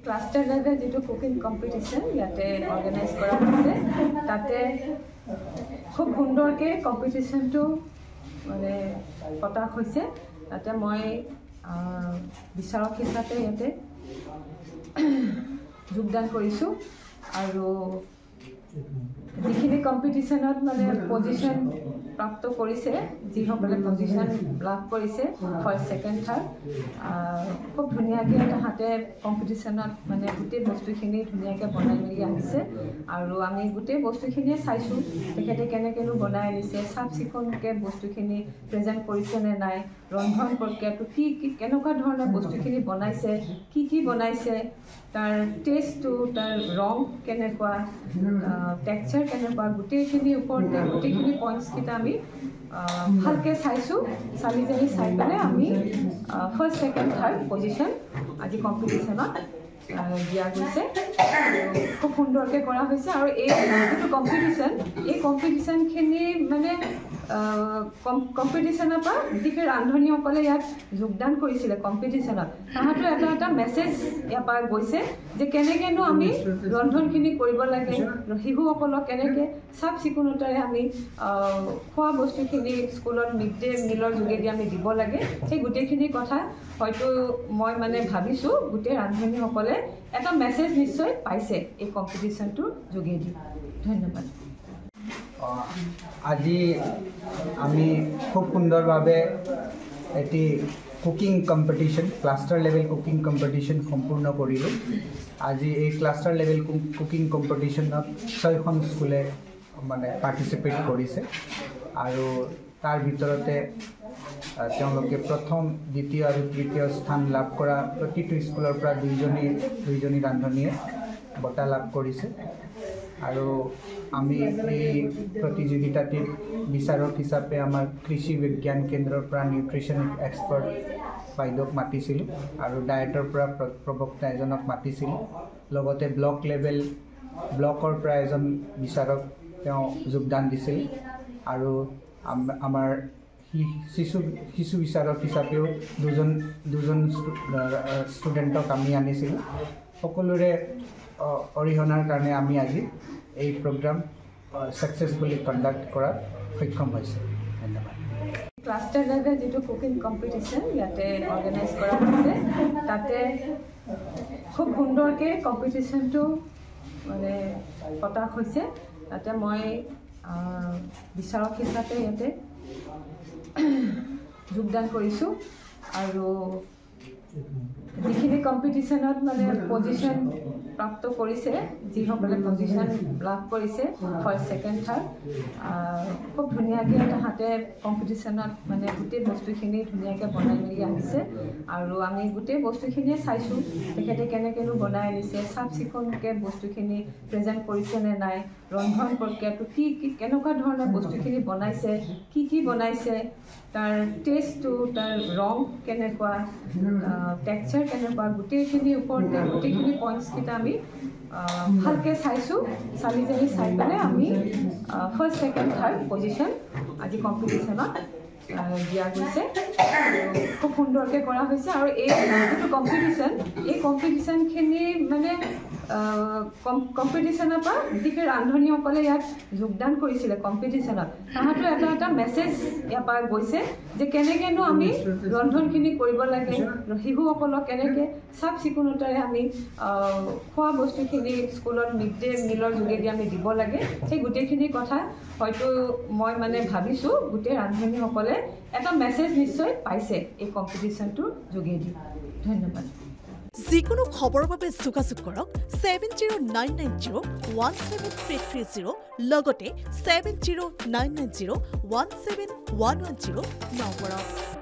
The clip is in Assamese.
ক্লাষ্টাৰ লেভেল যেটো কুকিং কম্পিটিশন ইয়াতে অৰ্গানাইজ কৰা হৈছে তাতে খুব সুন্দৰকে কম্পিটিশনটো মানে পতা হৈছে তাতে মই বিচাৰক হিচাপে ইয়াতে যোগদান কৰিছো আৰু যিখিনি কম্পিটিশনত মানে পজিশন প্ৰাপ্ত কৰিছে যিসকলে পজিশন লাভ কৰিছে ফাৰ্ষ্ট সেকেন্ড থাৰ্ড খুব ধুনীয়াকৈ তাহাঁতে কম্পিটিশনত মানে গোটেই বস্তুখিনি ধুনীয়াকৈ বনাই মেলি আনিছে আৰু আমি গোটেই বস্তুখিনিয়ে চাইছোঁ তেখেতে কেনেকৈনো বনাই আনিছে চাফ চিকুণকৈ বস্তুখিনি প্ৰেজেণ্ট কৰিছে নে নাই ৰন্ধন প্ৰক্ৰিয়াটো কি কেনেকুৱা ধৰণৰ বস্তুখিনি বনাইছে কি বনাইছে তাৰ টেষ্টটো তাৰ ৰং কেনেকুৱা টেক্সচাৰ কেনেকুৱা গোটেইখিনিৰ ওপৰতে গোটেইখিনি পইণ্টছকেইটা আমি ভালকৈ চাইছোঁ চাই পেলাই আমি ফাৰ্ষ্ট সেকেন্ড থাৰ্ড পজিশ্যন আজি কম্পিটিশ্যনত দিয়া গৈছে খুব সুন্দৰকৈ কৰা হৈছে আৰু এই যিটো কম্পিটিশ্যনখিনি মানে কম্পিটিশ্যনৰ পৰা যিখিনি ৰান্ধনীসকলে ইয়াত যোগদান কৰিছিলে কম্পিটিশ্যনত তাহাঁতৰ এটা মেছেজ ইয়াৰ পৰা গৈছে যে কেনেকৈনো আমি ৰন্ধনখিনি কৰিব লাগে শিশুসকলক কেনেকৈ চাফ চিকুণতাৰে আমি খোৱা বস্তুখিনি স্কুলত মিড ডে মিলৰ যোগেদি আমি দিব লাগে সেই গোটেইখিনি কথা হয়তো মই মানে ভাবিছোঁ গোটেই ৰান্ধনীসকলে এটা মেছেজ নিশ্চয় পাইছে এই কম্পিটিশ্যনটোৰ যোগেদি ধন্যবাদ আজি আমি খুব সুন্দৰভাৱে এটি cooking competition cluster level cooking competition সম্পূৰ্ণ কৰিলোঁ আজি এই ক্লাষ্টাৰ লেভেল কুকিং কম্পিটিশনত 6খন স্কুলে মানে পাৰ্টিচিপেট কৰিছে আৰু তাৰ ভিতৰতে তেওঁলোকে প্ৰথম দ্বিতীয় আৰু তৃতীয় স্থান লাভ কৰা প্ৰতিটো স্কুলৰ পৰা দুইজনী ৰান্ধনীয়ে বঁটা লাভ কৰিছে আৰু আমি এই প্ৰতিযোগিতাটিত বিচাৰক হিচাপে আমাৰ কৃষি বিজ্ঞান কেন্দ্ৰৰ পৰা নিউট্ৰিশ্যন এক্সপাৰ্ট বাইদেউক মাতিছিলোঁ আৰু ডায়েটৰ পৰা প্ৰবক্তা এজনক মাতিছিলোঁ লগতে ব্লকৰ পৰা এজন বিচাৰক তেওঁ যোগদান দিছিল আৰু আমাৰ শিশু বিচাৰক হিচাপেও দুজন ষ্টুডেণ্টক আমি আনিছিলোঁ সকলোৰে অৰিহণাৰ কাৰণে আমি আজি এই প্ৰগ্ৰাম সাকসেসফুলি কণ্ডাক্ট কৰাত সক্ষম হৈছে ধন্যবাদ ক্লাষ্টাৰ লেভেল যেটো কুকিং কম্পিটিশন ইয়াতে অৰ্গানাইজ কৰা হৈছে তাতে খুব সুন্দৰকৈ কম্পিটিশনটো মানে পতা হৈছে তাতে মই বিচাৰক হিচাপে ইয়াতে যোগদান কৰিছোঁ আৰু যিখিনি কম্পিটিশনত মানে পজিশন প্ৰাপ্ত কৰিছে যিসকলে পজিশন লাভ কৰিছে ফাৰ্ষ্ট সেকেন্ড থাৰ্ড খুব ধুনীয়াকৈ তাহাঁতে কম্পিটিশনত মানে গোটেই বস্তুখিনি ধুনীয়াকৈ বনাই মেলি আনিছে আৰু আমি গোটেই বস্তুখিনিয়ে চাইছোঁ তেখেতে কেনেকৈনো বনাই আনিছে চাফ চিকুণকৈ বস্তুখিনি প্ৰেজেণ্ট কৰিছে নে নাই ৰন্ধন প্ৰক্ৰিয়াটো কেনেকুৱা ধৰণৰ বস্তুখিনি বনাইছে কি বনাইছে তাৰ টেষ্টটো তাৰ ৰং কেনেকুৱা টেক্সচাৰ কেনেকুৱা গোটেইখিনিৰ ওপৰতে গোটেইখিনি পইণ্টছকেইটা আমি ভালকৈ চাইছোঁ চাই পেলাই আমি ফাৰ্ষ্ট সেকেন্ড থাৰ্ড পজিশ্যন আজি কম্পিটিশ্যনত দিয়া গৈছে খুব সুন্দৰকৈ কৰা হৈছে আৰু এই যিটো কম্পিটিশ্যনখিনি মানে কম্পিটিশ্যনৰ পৰা যিখিনি ৰান্ধনীসকলে ইয়াত যোগদান কৰিছিলে কম্পিটিশ্যনত তাহাঁতৰ এটা মেছেজ ইয়াৰ পৰা গৈছে যে কেনেকৈনো আমি ৰন্ধনখিনি কৰিব লাগে শিশুসকলক কেনেকৈ চাফ চিকুণতাৰে আমি খোৱা বস্তুখিনি স্কুলত মিড ডে মিলৰ যোগেদি আমি দিব লাগে সেই গোটেইখিনি কথা হয়তো মই মানে ভাবিছোঁ গোটেই ৰান্ধনীসকলে এটা মেছেজ নিশ্চয় পাইছে এই কম্পিটিশ্যনটোৰ যোগেদি ধন্যবাদ যিকোনো খবৰৰ বাবে যোগাযোগ কৰক 7099017330 লগতে 7099017110 নম্বৰত